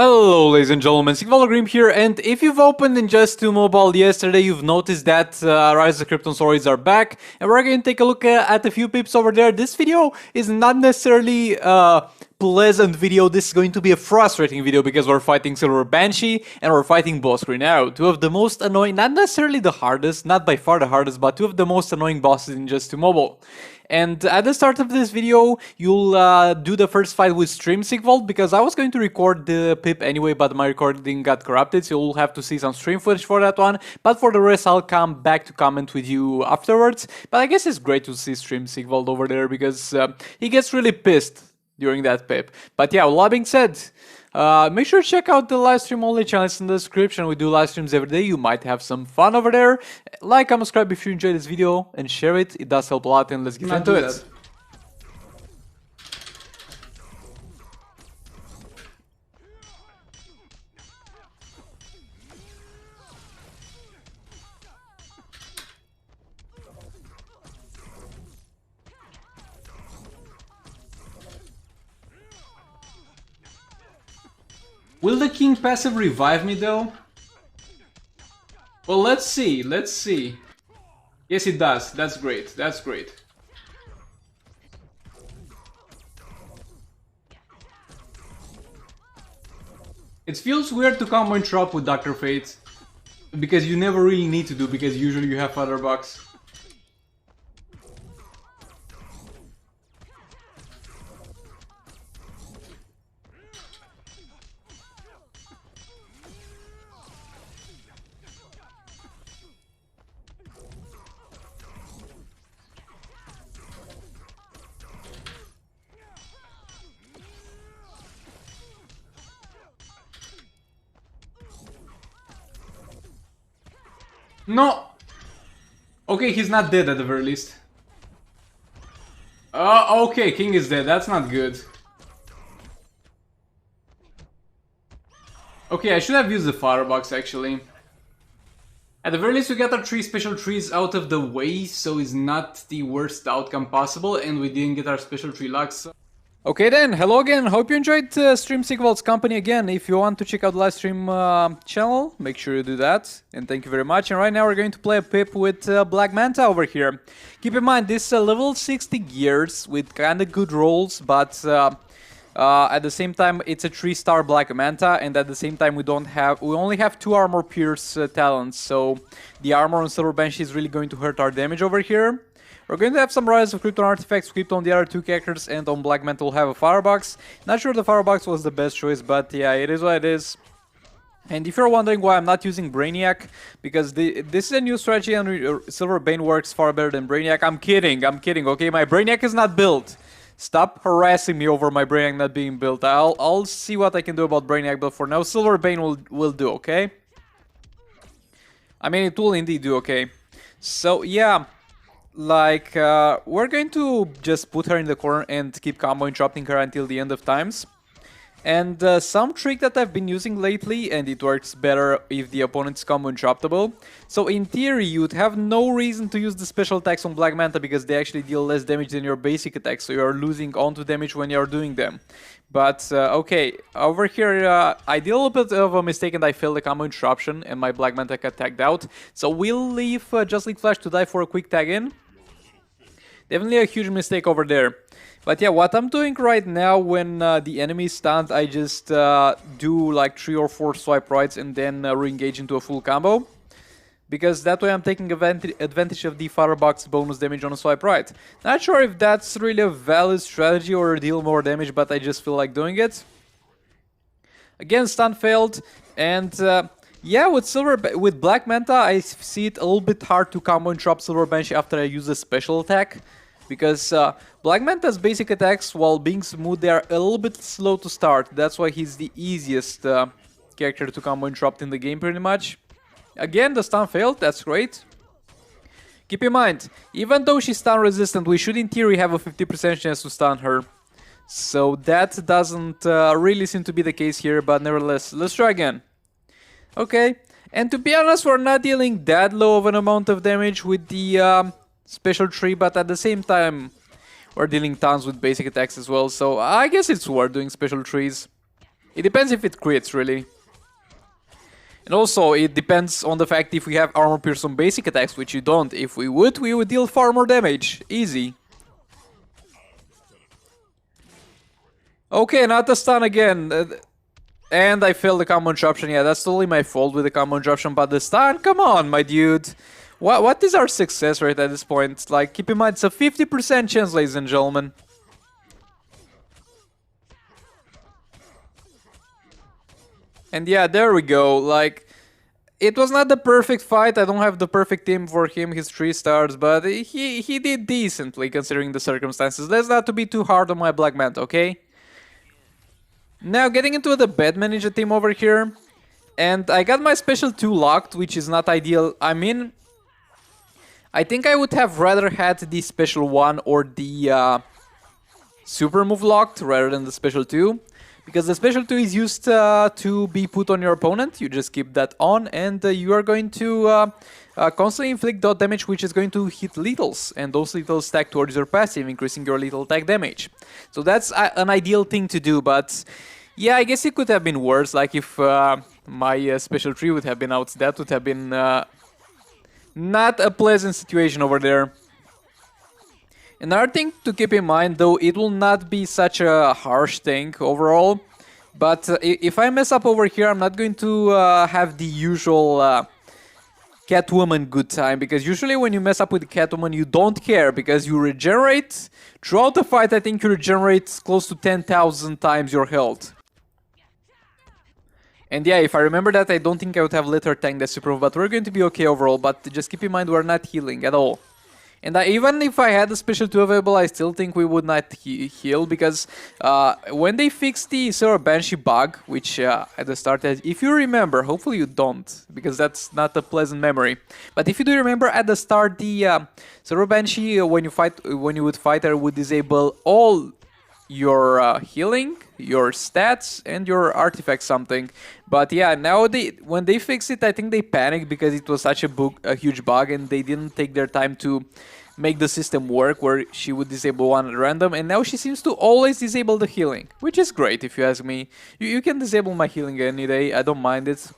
Hello ladies and gentlemen, Sigvalgrim here, and if you've opened Injustice 2 Mobile yesterday, you've noticed that Rise of Krypton stories are back, and we're going to take a look at a few pips over there. This video is not necessarily a pleasant video, this is going to be a frustrating video because we're fighting Silver Banshee and we're fighting Boss Green Arrow, two of the most annoying, not necessarily the hardest, not by far the hardest, but two of the most annoying bosses in Injustice 2 Mobile. And at the start of this video, you'll do the first fight with Stream Sigvald, because I was going to record the pip anyway, but my recording got corrupted, so you'll have to see some stream footage for that one. But for the rest, I'll come back to comment with you afterwards. But I guess it's great to see Stream Sigvald over there, because he gets really pissed during that pip. But yeah, with that being said, make sure to check out the live stream only channels in the description. We do live streams every day. You might have some fun over there. Like and subscribe if you enjoyed this video and share it. It does help a lot, and let's get into it. Will the king passive revive me though? Well, let's see, let's see. Yes, it does. That's great, that's great. It feels weird to combo interrupt with Dr. Fate, because you never really need to do, because usually you have other bucks. No! Okay, he's not dead at the very least. Okay, king is dead, that's not good. Okay, I should have used the firebox actually. At the very least we got our 3 special trees out of the way, so it's not the worst outcome possible, and we didn't get our special tree locks. Okay then, hello again, hope you enjoyed Stream Sigvald's company again. If you want to check out the live stream channel, make sure you do that, and thank you very much. And right now we're going to play a pip with Black Manta over here. Keep in mind, this is level 60 gears with kinda good rolls, but at the same time it's a 3-star Black Manta, and at the same time we only have 2 armor pierce talents, so the armor on Silver Banshee is really going to hurt our damage over here. We're going to have some Rise of Krypton artifacts equipped on the other 2 characters, and on Black Manta we'll have a firebox. Not sure the firebox was the best choice, but yeah, it is what it is. And if you're wondering why I'm not using Brainiac, because this is a new strategy and Silver Bane works far better than Brainiac. I'm kidding, okay? My Brainiac is not built. Stop harassing me over my Brainiac not being built. I'll see what I can do about Brainiac, but for now Silver Bane will do, okay? I mean, it will indeed do, okay? So yeah. Like, we're going to just put her in the corner and keep combo interrupting her until the end of times. And some trick that I've been using lately, and it works better if the opponent's combo interruptible. So in theory, you'd have no reason to use the special attacks on Black Manta, because they actually deal less damage than your basic attacks, so you're losing onto damage when you're doing them. But, okay, over here, I did a little bit of a mistake and I failed the combo interruption, and my Black Manta got tagged out. So we'll leave Just League Flash to die for a quick tag in. Definitely a huge mistake over there. But yeah, what I'm doing right now when the enemy is stunned, I just do like 3 or 4 swipe rights and then re-engage into a full combo. Because that way I'm taking advantage of the firebox bonus damage on a swipe right. Not sure if that's really a valid strategy or deal more damage, but I just feel like doing it. Again, stun failed, and yeah, with Black Manta, I see it a little bit hard to combo interrupt Silver Banshee after I use a special attack. Because Black Manta's basic attacks, while being smooth, they are a little bit slow to start. That's why he's the easiest character to combo interrupt in the game, pretty much. Again, the stun failed, that's great. Keep in mind, even though she's stun resistant, we should in theory have a 50% chance to stun her. So that doesn't really seem to be the case here, but nevertheless, let's try again. Okay, and to be honest, we're not dealing that low of an amount of damage with the special tree, but at the same time, we're dealing tons with basic attacks as well, so I guess it's worth doing special trees. It depends if it crits, really. And also, it depends on the fact if we have armor pierce on basic attacks, which you don't. If we would deal far more damage. Easy. Okay, not the stun again. And I failed the combo interruption. Yeah, that's totally my fault with the combo interruption. But the stun, come on, my dude. What is our success rate at this point? Like, keep in mind, it's a 50% chance, ladies and gentlemen. And yeah, there we go. Like, it was not the perfect fight. I don't have the perfect team for him, his 3 stars, but he did decently considering the circumstances. Let's not to be too hard on my Black Manta, okay? Now, getting into the Batman Ninja team over here. And I got my special 2 locked, which is not ideal. I mean, I think I would have rather had the special 1 or the super move locked rather than the special 2. Because the special 2 is used to be put on your opponent. You just keep that on and you are going to constantly inflict dot damage, which is going to hit lethals. And those lethals stack towards your passive, increasing your lethal attack damage. So that's an ideal thing to do, but yeah, I guess it could have been worse. Like if my special 3 would have been out, that would have been not a pleasant situation over there. Another thing to keep in mind, though, it will not be such a harsh thing overall. But if I mess up over here, I'm not going to have the usual Catwoman good time. Because usually when you mess up with Catwoman, you don't care. Because you regenerate. Throughout the fight, I think you regenerate close to 10,000 times your health. And yeah, if I remember that, I don't think I would have let her tank that super move. But we're going to be okay overall. But just keep in mind, we're not healing at all. And even if I had the special 2 available, I still think we would not heal, because when they fixed the Silver Banshee bug, which at the start, if you remember, hopefully you don't, because that's not a pleasant memory. But if you do remember, at the start, the Silver Banshee, when you would fight her, would disable all your healing, your stats, and your artifact something. But yeah, now when they fix it, I think they panicked because it was such a huge bug, and they didn't take their time to make the system work where she would disable one at random, and now she seems to always disable the healing, which is great if you ask me. You can disable my healing any day, I don't mind it.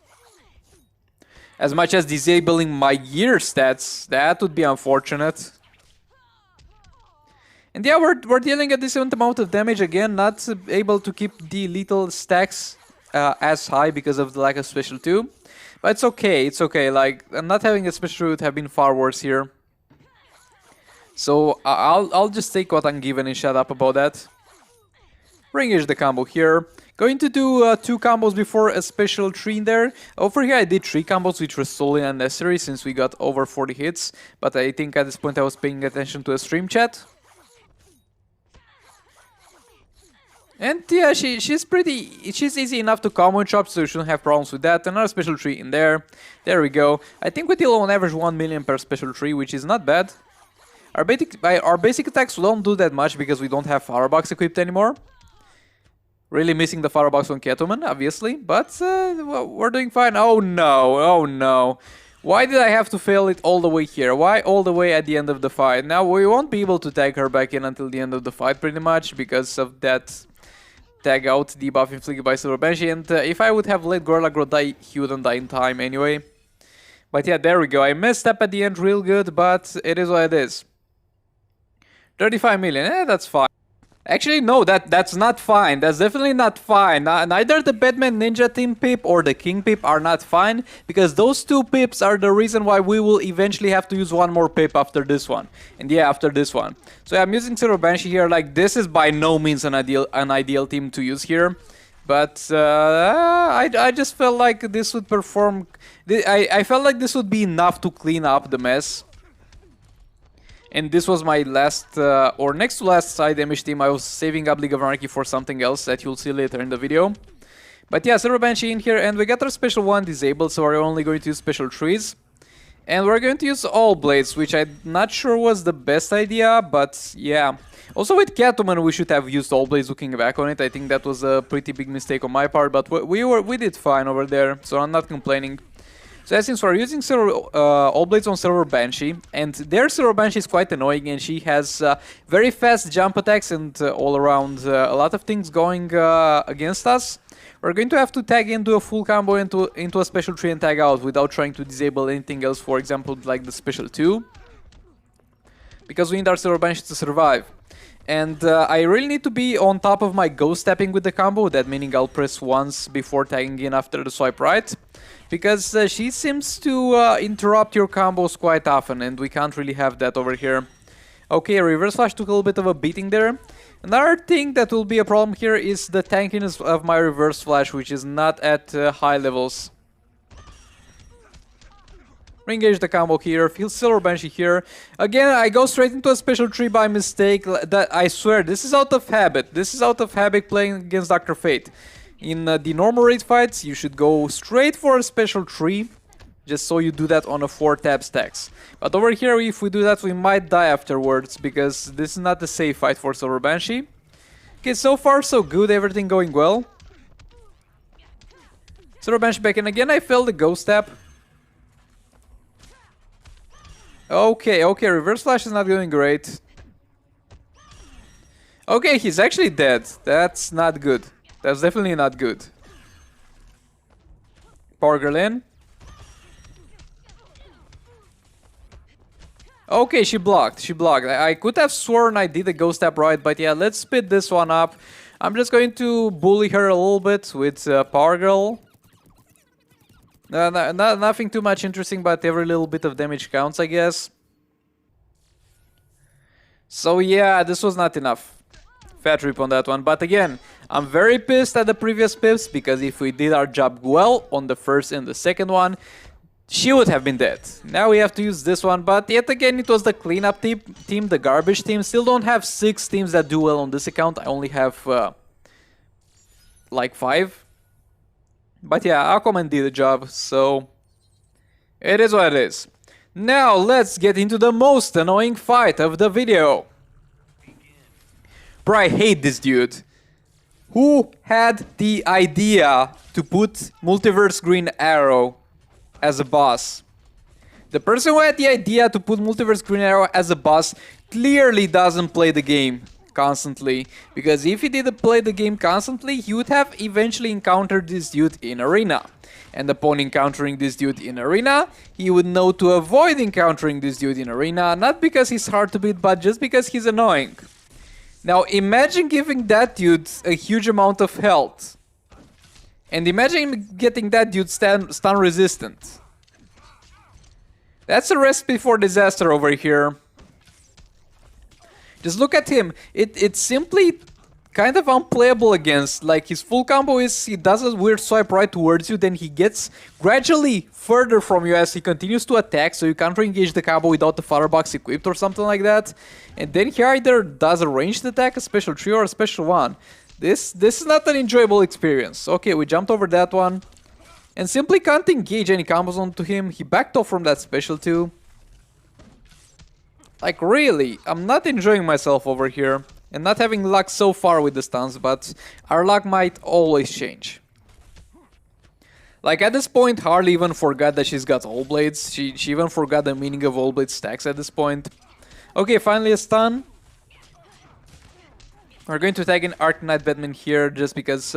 As much as disabling my gear stats, that would be unfortunate. And yeah, we're dealing a decent amount of damage again, not able to keep the lethal stacks as high because of the lack of special 2. But it's okay, like, not having a special 2 would have been far worse here. So I'll just take what I'm given and shut up about that. Ring-ish the combo here. Going to do 2 combos before a special 3 in there. Over here I did 3 combos, which was totally unnecessary since we got over 40 hits. But I think at this point I was paying attention to a stream chat. And yeah, she's easy enough to combo interrupt, so you shouldn't have problems with that. Another special 3 in there. There we go. I think we deal on average 1 million per special 3, which is not bad. Our basic attacks don't do that much because we don't have Firebox equipped anymore. Really missing the Firebox on Catwoman, obviously, but we're doing fine. Oh no. Why did I have to fail it all the way here? Why all the way at the end of the fight? Now we won't be able to tag her back in until the end of the fight pretty much because of that tag out debuff inflicted by Silver Banshee, and if I would have let Gorilla Grow die, he wouldn't die in time anyway. But yeah, there we go. I messed up at the end real good, but it is what it is. 35 million, that's fine. Actually, no, that's not fine. That's definitely not fine. Neither the Batman Ninja Team pip or the King pip are not fine, because those 2 pips are the reason why we will eventually have to use 1 more pip after this one. And yeah, after this one. So yeah, I'm using Silver Banshee here. Like, this is by no means an ideal team to use here. But I just felt like this would perform... I felt like this would be enough to clean up the mess. And this was my last, or next to last side damage team. I was saving up League of Anarchy for something else that you'll see later in the video. But yeah, Silver Banshee in here, and we got our special 1 disabled, so we're only going to use special 3s. And we're going to use all blades, which I'm not sure was the best idea, but yeah. Also with Catwoman, we should have used all blades looking back on it. I think that was a pretty big mistake on my part, but we did fine over there, so I'm not complaining. So yeah, since we're using all blades on Silver Banshee, and their Silver Banshee is quite annoying, and she has very fast jump attacks and all around a lot of things going against us. We're going to have to tag into a full combo into a special 3 and tag out without trying to disable anything else, for example, like the special 2. Because we need our Silver Banshee to survive. And I really need to be on top of my ghost tapping with the combo, that meaning I'll press once before tagging in after the swipe right. Because she seems to interrupt your combos quite often, and we can't really have that over here. Okay, Reverse Flash took a little bit of a beating there. Another thing that will be a problem here is the tankiness of my Reverse Flash, which is not at high levels. Re-engage the combo here, feel Silver Banshee here. Again, I go straight into a special 3 by mistake. That I swear, this is out of habit. This is out of habit playing against Dr. Fate. In the normal raid fights, you should go straight for a special 3. Just so you do that on a 4 tab stacks. But over here, if we do that, we might die afterwards, because this is not a safe fight for Silver Banshee. Okay, so far so good, everything going well. Silver Banshee back in again, I failed the ghost tap. Okay, Reverse Flash is not going great. Okay, he's actually dead. That's not good. That's definitely not good. Power Girl in. Okay, she blocked. I could have sworn I did the ghost tap right, but yeah, let's speed this one up. I'm just going to bully her a little bit with Power Girl. Nothing too much interesting, but every little bit of damage counts, I guess. So yeah, this was not enough. Fat rip on that one. But again, I'm very pissed at the previous pips, because if we did our job well on the first and the second one, she would have been dead. Now we have to use this one, but yet again it was the cleanup team, the garbage team. Still don't have 6 teams that do well on this account. I only have like 5. But yeah, Aquaman did the job, so it is what it is. Now let's get into the most annoying fight of the video. Bro, I hate this dude. Who had the idea to put Multiverse Green Arrow as a boss? The person who had the idea to put Multiverse Green Arrow as a boss clearly doesn't play the game constantly, because if he didn't play the game constantly, he would have eventually encountered this dude in arena. And upon encountering this dude in arena, he would know to avoid encountering this dude in arena, not because he's hard to beat, but just because he's annoying. Now imagine giving that dude a huge amount of health. And imagine getting that dude stun resistant. That's a recipe for disaster over here. Just look at him. It's simply kind of unplayable against. Like, his full combo is he does a weird swipe right towards you, then he gets gradually further from you as he continues to attack, so you can't re-engage the combo without the firebox equipped or something like that. And then he either does a ranged attack, a special 3 or a special 1. This is not an enjoyable experience. Okay, we jumped over that one. And simply can't engage any combos onto him. He backed off from that special 2. Like, really, I'm not enjoying myself over here. And not having luck so far with the stuns, but our luck might always change. Like, at this point, Harley even forgot that she's got all blades. She even forgot the meaning of all blade stacks at this point. Okay, finally a stun. We're going to tag in Arcanite Batman here just because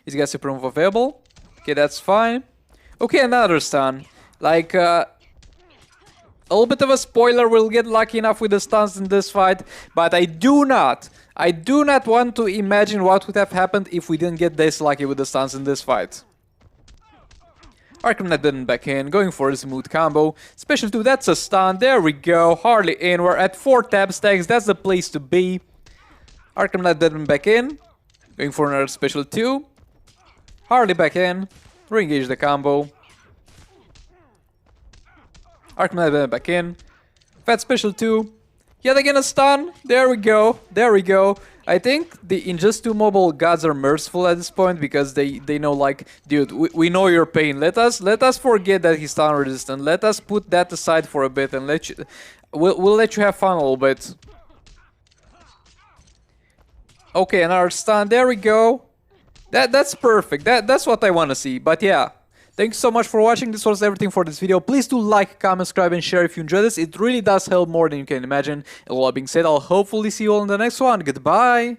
he's got Supreme available. Okay, that's fine. Okay, another stun. Like, a little bit of a spoiler, we'll get lucky enough with the stuns in this fight, but I do not want to imagine what would have happened if we didn't get this lucky with the stuns in this fight. Arcanite Batman back in, going for a smooth combo. Special 2, that's a stun, there we go, Harley in, we're at 4 tab stacks, that's the place to be. Arcanite Batman back in, going for another special 2. Harley back in, re-engage the combo. Arcanite Batman back in. Fat special 2. Yet again a stun. There we go. There we go. I think the Injust 2 mobile gods are merciful at this point because they know, like, dude, we know your pain. Let us forget that he's stun resistant. Let us put that aside for a bit and we'll let you have fun a little bit. Okay, another stun. There we go. That's perfect. That's what I want to see. But yeah, thanks so much for watching. This was everything for this video. Please do like, comment, subscribe, and share if you enjoyed this. It really does help more than you can imagine. And all that being said, I'll hopefully see you all in the next one. Goodbye.